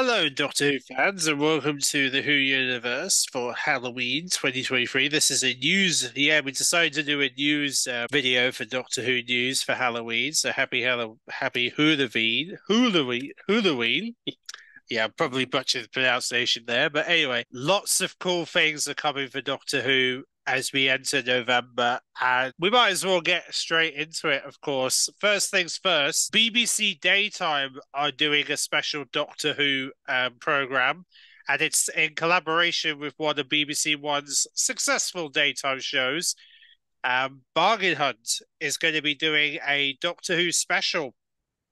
Hello, Doctor Who fans, and welcome to the Who Universe for Halloween 2023. This is a news, we decided to do a news video for Doctor Who news for Halloween. So happy Halloween. Yeah, probably butchered the pronunciation there, but anyway, lots of cool things are coming for Doctor Who as we enter November, and we might as well get straight into it, of course. First things first, BBC Daytime are doing a special Doctor Who program, and it's in collaboration with one of BBC One's successful daytime shows. Bargain Hunt is going to be doing a Doctor Who special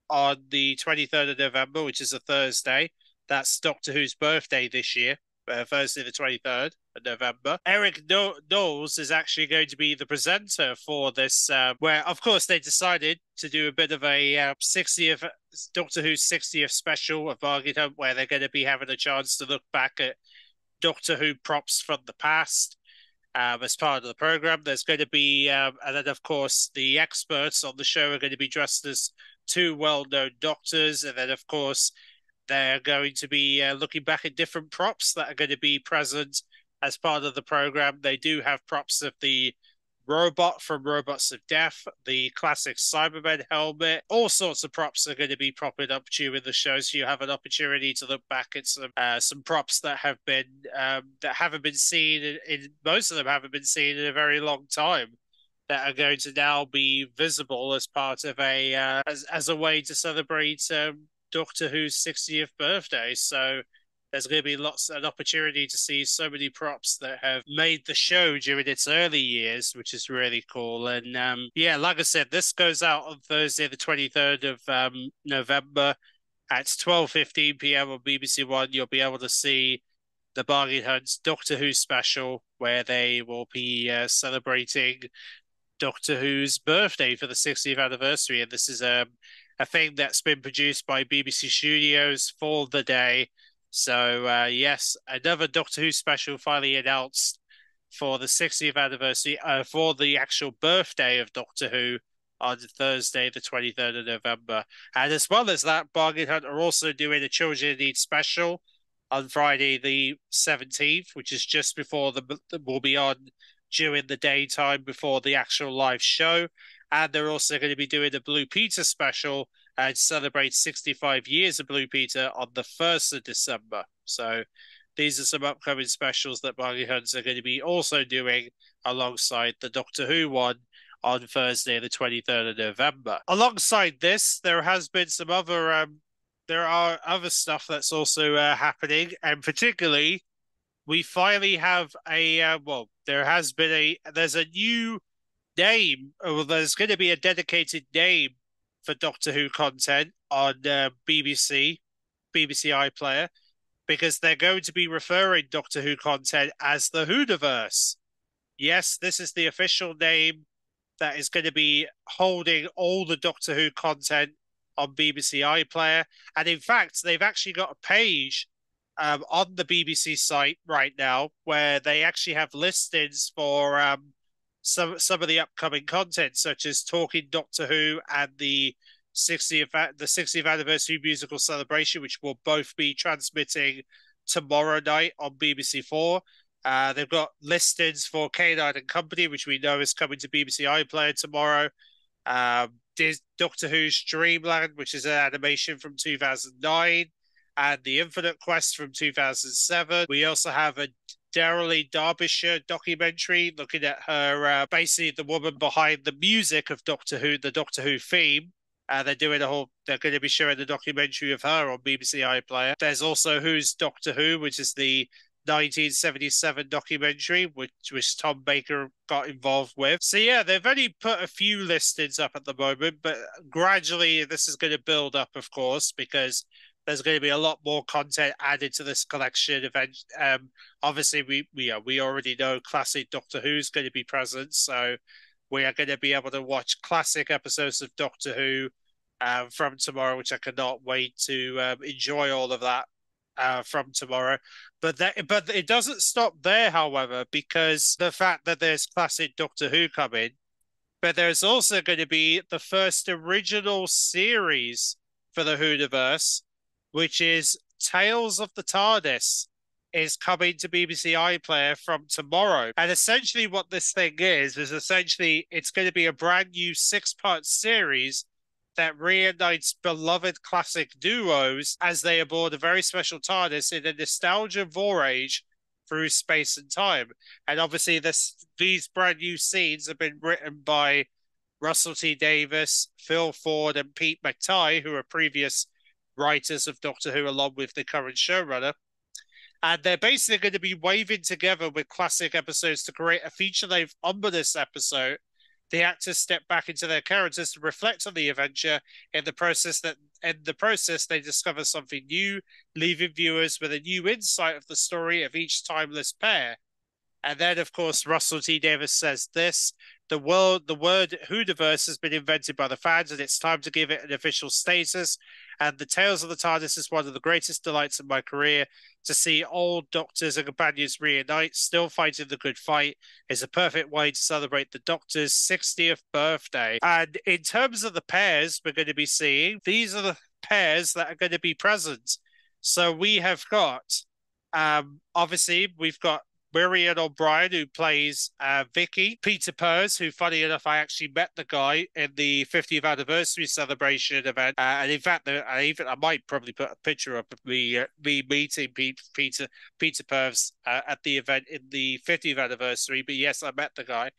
on the 23rd of November, which is a Thursday. That's Doctor Who's birthday this year, Thursday the 23rd of November. Eric Knowles is actually going to be the presenter for this, where, of course, they decided to do a bit of a 60th Doctor Who 60th special of Bargain Hunt, where they're going to be having a chance to look back at Doctor Who props from the past. As part of the program, there's going to be, and then of course the experts on the show are going to be dressed as two well-known doctors, and then of course they're going to be looking back at different props that are going to be present as part of the program. They do have props of the robot from Robots of Death, the classic Cybermen helmet, all sorts of props are going to be popping up during the show, so you have an opportunity to look back at some props that have been that haven't been seen in most of them haven't been seen in a very long time, that are going to now be visible as part of a as a way to celebrate Doctor Who's 60th birthday. So there's going to be an opportunity to see so many props that have made the show during its early years, which is really cool. And yeah, like I said, this goes out on Thursday, the 23rd of November at 12:15 p.m. on BBC One. You'll be able to see the Bargain Hunt Doctor Who special, where they will be celebrating Doctor Who's birthday for the 60th anniversary. And this is a thing that's been produced by BBC Studios for the day. So, yes, another Doctor Who special finally announced for the 60th anniversary, for the actual birthday of Doctor Who on Thursday, the 23rd of November. And as well as that, Bargain Hunt are also doing a Children in Need special on Friday, the 17th, which is just before will be on during the daytime before the actual live show. And they're also going to be doing a Blue Peter special and celebrate 65 years of Blue Peter on the 1st of December. So these are some upcoming specials that Bargain Hunts are going to be also doing alongside the Doctor Who one on Thursday, the 23rd of November. Alongside this, there has been some other, there are other stuff that's also happening, and particularly we finally have a, there's a new name, or there's going to be a dedicated name for Doctor Who content on BBC iPlayer, because they're going to be referring Doctor Who content as the Whoniverse. Yes, this is the official name that is going to be holding all the Doctor Who content on BBC iPlayer. And in fact, they've actually got a page on the BBC site right now where they actually have listings for some of the upcoming content, such as Talking Doctor Who and the 60th anniversary musical celebration, which will both be transmitting tomorrow night on BBC Four. They've got listings for K9 and Company, which we know is coming to BBC iPlayer tomorrow. Doctor Who's Dreamland, which is an animation from 2009, and The Infinite Quest from 2007. We also have a Daryl Derbyshire documentary looking at her, basically the woman behind the music of Doctor Who, the Doctor Who theme. They're going to be showing the documentary of her on BBC iPlayer. There's also Who's Doctor Who, which is the 1977 documentary, which Tom Baker got involved with. So yeah, they've only put a few listings up at the moment, but gradually this is going to build up, of course, because there's going to be a lot more content added to this collection. Obviously, we already know classic Doctor Who's going to be present, so we are going to be able to watch classic episodes of Doctor Who from tomorrow, which I cannot wait to enjoy all of that from tomorrow. But it doesn't stop there, however, because the fact that there's classic Doctor Who coming, but there's also going to be the first original series for the Whoniverse, which is Tales of the TARDIS is coming to BBC iPlayer from tomorrow. And essentially what this thing is essentially it's going to be a brand new 6-part series that reunites beloved classic duos as they aboard a very special TARDIS in a nostalgia voyage through space and time. And obviously these brand new scenes have been written by Russell T Davies, Phil Ford, and Pete McTighe, who are previous writers of Doctor Who, along with the current showrunner. And they're basically going to be waving together with classic episodes to create a feature-length omnibus episode. The actors step back into their characters to reflect on the adventure. In the process, they discover something new, leaving viewers with a new insight of the story of each timeless pair. And then, of course, Russell T Davies says this: the word Whodiverse has been invented by the fans, and it's time to give it an official status. And the Tales of the TARDIS is one of the greatest delights of my career. To see old Doctors and companions reunite, still fighting the good fight, is a perfect way to celebrate the Doctor's 60th birthday. And in terms of the pairs we're going to be seeing, these are the pairs that are going to be present. So we have got, obviously, we've got Miriam O'Brien, who plays Vicky. Peter Pers, who, funny enough, I actually met the guy in the 50th anniversary celebration event. And in fact, I might probably put a picture up of me meeting Peter Pers at the event in the 50th anniversary. But yes, I met the guy.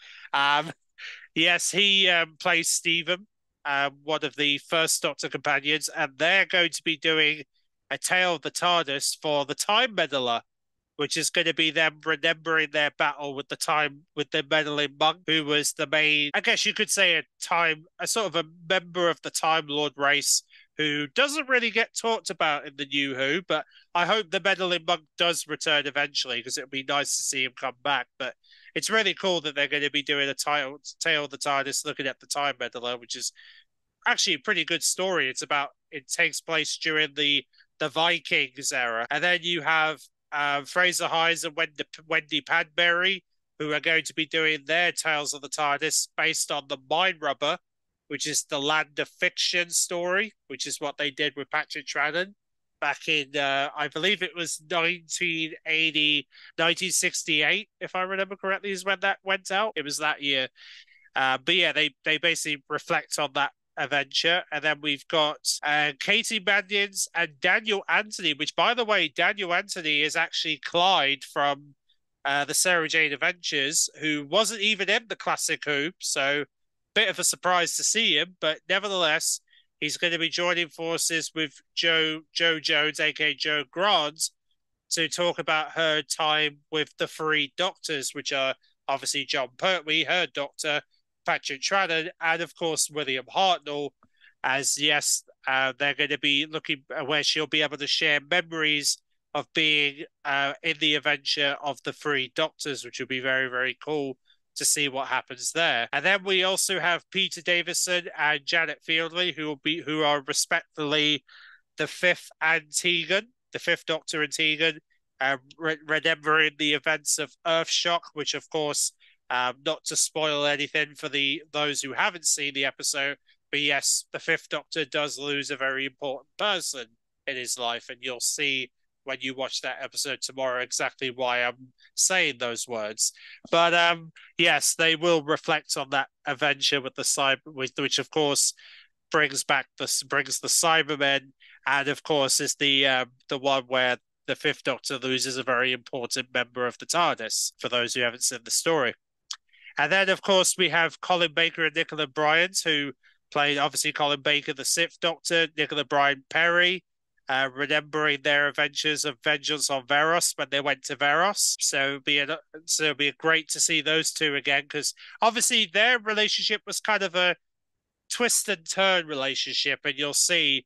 Yes, he plays Stephen, one of the first Doctor companions, and they're going to be doing a Tale of the TARDIS for the Time Meddler, which is going to be them remembering their battle with the meddling monk, who was the main, I guess you could say, a sort of a member of the Time Lord race who doesn't really get talked about in the New Who, but I hope the meddling monk does return eventually, because it would be nice to see him come back. But it's really cool that they're going to be doing a Tale of the TARDIS looking at the Time Meddler, which is actually a pretty good story. It takes place during the Vikings era. And then you have Fraser Hendrie and Wendy Padbury, who are going to be doing their Tales of the TARDIS based on the Mind Rubber, which is the Land of Fiction story, which is what they did with Patrick Troughton back in, I believe it was 1968, if I remember correctly, is when that went out. It was that year. But yeah, they basically reflect on that adventure. And then we've got Katie Mannions and Daniel Anthony, which, by the way, Daniel Anthony is actually Clyde from the Sarah Jane Adventures, who wasn't even in the classic Who, so bit of a surprise to see him, but nevertheless, he's going to be joining forces with Jo Jones, aka Jo Grant, to talk about her time with the 3 Doctors, which are obviously John Pertwee, her Doctor, Patrick Troughton, and of course William Hartnell. As yes, they're going to be looking where she'll be able to share memories of being in the adventure of the 3 Doctors, which will be very, very cool to see what happens there. And then we also have Peter Davidson and Janet Fieldy, who are respectively the 5th Doctor and Tegan, remembering the events of Earthshock, which of course, not to spoil anything for those who haven't seen the episode, but yes, the 5th Doctor does lose a very important person in his life, and you'll see when you watch that episode tomorrow exactly why I'm saying those words. But yes, they will reflect on that adventure with the which of course brings the Cybermen, and of course is the one where the 5th Doctor loses a very important member of the TARDIS, for those who haven't seen the story. And then, of course, we have Colin Baker and Nicola Bryan, who played, obviously, Colin Baker, the 6th Doctor, Nicola Bryan Perry, remembering their adventures of Vengeance on Veros when they went to Veros. So it'll be great to see those two again, because obviously their relationship was kind of a twist and turn relationship, and you'll see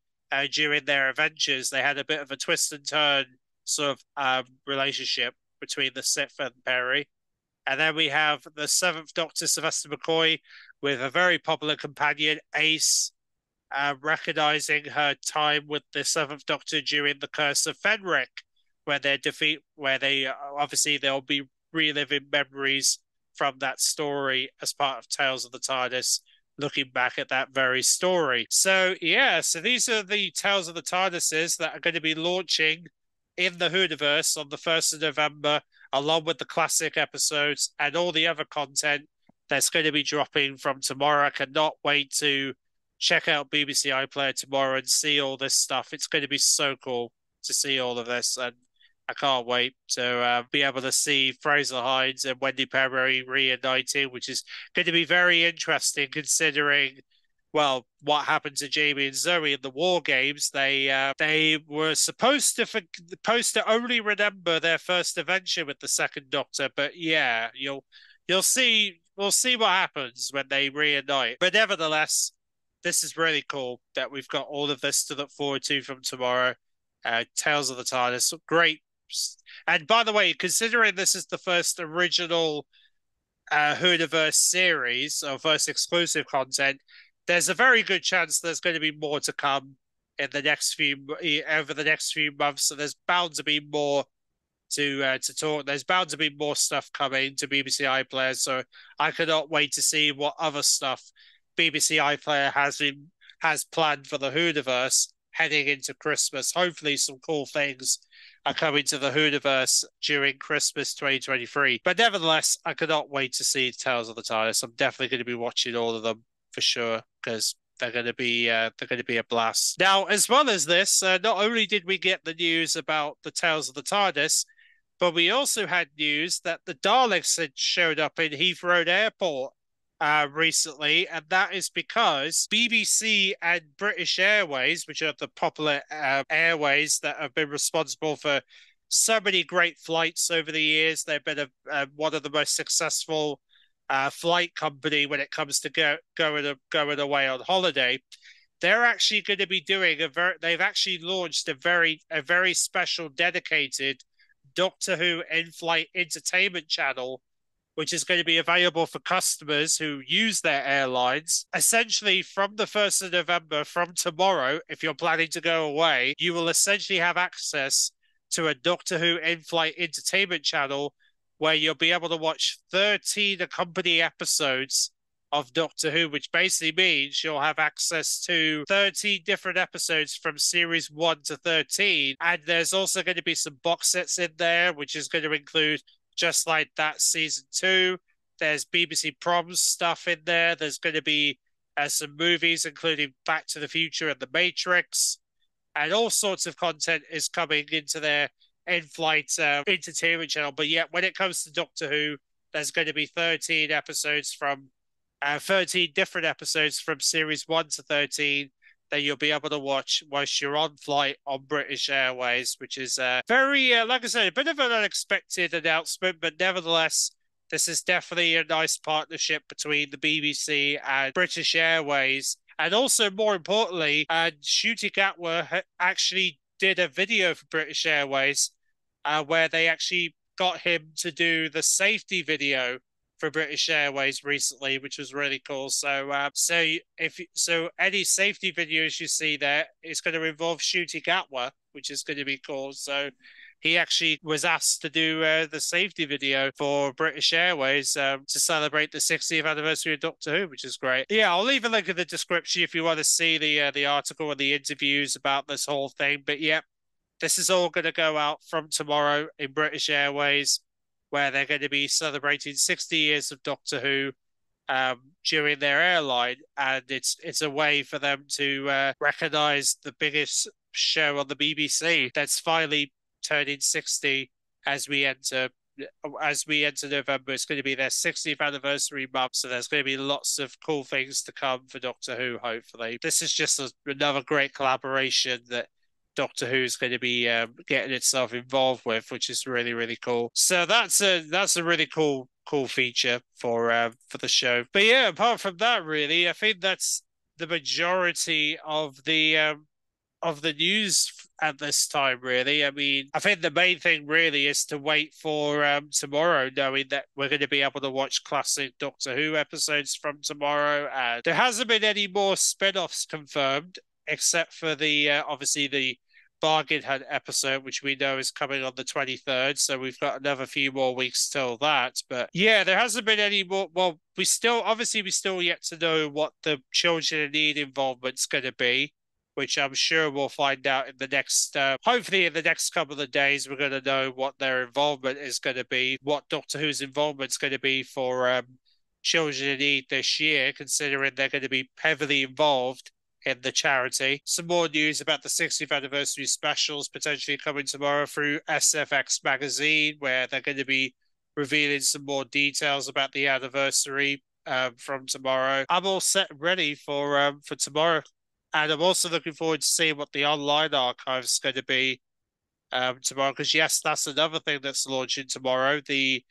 during their adventures they had a bit of a twist and turn sort of relationship between the 6th and Perry. And then we have the 7th Doctor, Sylvester McCoy, with a very popular companion, Ace, recognizing her time with the 7th Doctor during the Curse of Fenric, where obviously they'll be reliving memories from that story as part of Tales of the TARDIS looking back at that very story. So yeah, so these are the Tales of the TARDISes that are going to be launching in the Whoniverse on the 1st of November, along with the classic episodes and all the other content that's going to be dropping from tomorrow. I cannot wait to check out BBC iPlayer tomorrow and see all this stuff. It's going to be so cool to see all of this, and I can't wait to be able to see Fraser Hines and Wendy Perry reuniting, which is going to be very interesting considering, well, what happened to Jamie and Zoe in the War Games. They were supposed to only remember their first adventure with the Second Doctor, but yeah, you'll see we'll see what happens when they reunite. But nevertheless, this is really cool that we've got all of this to look forward to from tomorrow. Tales of the TARDIS, great. And by the way, considering this is the first original Whoniverse series or first exclusive content, there's a very good chance there's going to be more to come in the next few over the next few months. So there's bound to be more to talk. There's bound to be more stuff coming to BBC iPlayer. So I cannot wait to see what other stuff BBC iPlayer has planned for the Whoniverse heading into Christmas. Hopefully, some cool things are coming to the Whoniverse during Christmas 2023. But nevertheless, I cannot wait to see Tales of the TARDIS. I'm definitely going to be watching all of them for sure because they're going to be a blast. Now, as well as this, not only did we get the news about the Tales of the TARDIS, but we also had news that the Daleks had showed up in Heathrow Airport recently, and that is because BBC and British Airways, which are the popular airways that have been responsible for so many great flights over the years. They've been one of the most successful flight company when it comes to going away on holiday. They're actually going to be doing they've actually launched a very special dedicated Doctor Who in-flight entertainment channel, which is going to be available for customers who use their airlines. Essentially, from the 1st of November, from tomorrow, if you're planning to go away, you will essentially have access to a Doctor Who in-flight entertainment channel where you'll be able to watch 13 accompanying episodes of Doctor Who, which basically means you'll have access to 13 different episodes from series 1 to 13. And there's also going to be some box sets in there, which is going to include Just Like That Season 2. There's BBC Proms stuff in there. There's going to be some movies, including Back to the Future and The Matrix. And all sorts of content is coming into their in-flight entertainment channel. But yet, when it comes to Doctor Who, there's going to be 13 different episodes from series 1 to 13 that you'll be able to watch whilst you're on flight on British Airways, which is very, like I said, a bit of an unexpected announcement, but nevertheless, this is definitely a nice partnership between the BBC and British Airways. And also, more importantly, Ncuti Gatwa actually did a video for British Airways where they actually got him to do the safety video for British Airways recently, which was really cool. So, any safety videos you see there, it's going to involve Ncuti Gatwa, which is going to be cool. So, he actually was asked to do the safety video for British Airways to celebrate the 60th anniversary of Doctor Who, which is great. Yeah, I'll leave a link in the description if you want to see the article and the interviews about this whole thing. But yeah, this is all going to go out from tomorrow in British Airways, where they're going to be celebrating 60 years of Doctor Who during their airline, and it's a way for them to recognise the biggest show on the BBC that's finally turning 60 as we enter November. It's going to be their 60th anniversary month, so there's going to be lots of cool things to come for Doctor Who, hopefully. This is just another great collaboration that Doctor Who's going to be getting itself involved with, which is really, really cool. So that's a really cool feature for the show. But yeah, apart from that, really, I think that's the majority of the news at this time, really. I mean, I think the main thing really is to wait for tomorrow, knowing that we're going to be able to watch classic Doctor Who episodes from tomorrow. And there hasn't been any more spin-offs confirmed, except for the obviously the Bargain Hunt episode, which we know is coming on the 23rd. So we've got another few more weeks till that. But yeah, there hasn't been any more. Well, we still yet to know what the children in need involvement's going to be, which I'm sure we'll find out in the next, hopefully in the next couple of days, we're going to know what their involvement is going to be, what Doctor Who's involvement's going to be for children in need this year, considering they're going to be heavily involved in the charity. Some more news about the 60th anniversary specials potentially coming tomorrow through SFX magazine, where they're going to be revealing some more details about the anniversary from tomorrow. I'm all set and ready for tomorrow. And I'm also looking forward to seeing what the online archive is going to be tomorrow, because yes, that's another thing that's launching tomorrow. The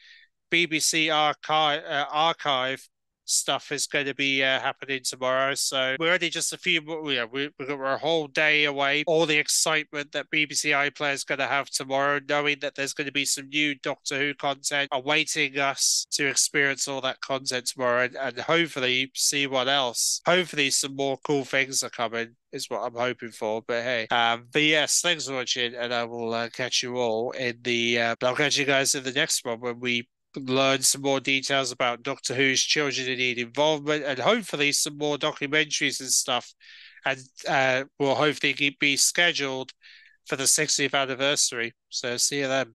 BBC archive stuff is going to be happening tomorrow. So we're only just a few more, we're a whole day away. All the excitement that BBC iPlayer is going to have tomorrow, knowing that there's going to be some new Doctor Who content awaiting us to experience all that content tomorrow, and hopefully see what else. Hopefully some more cool things are coming is what I'm hoping for. But hey, but yes, thanks for watching, and I will catch you all in the. I'll catch you guys in the next one when we learn some more details about Doctor Who's children in need involvement, and hopefully some more documentaries and stuff. And will hopefully be scheduled for the 60th anniversary. So see you then.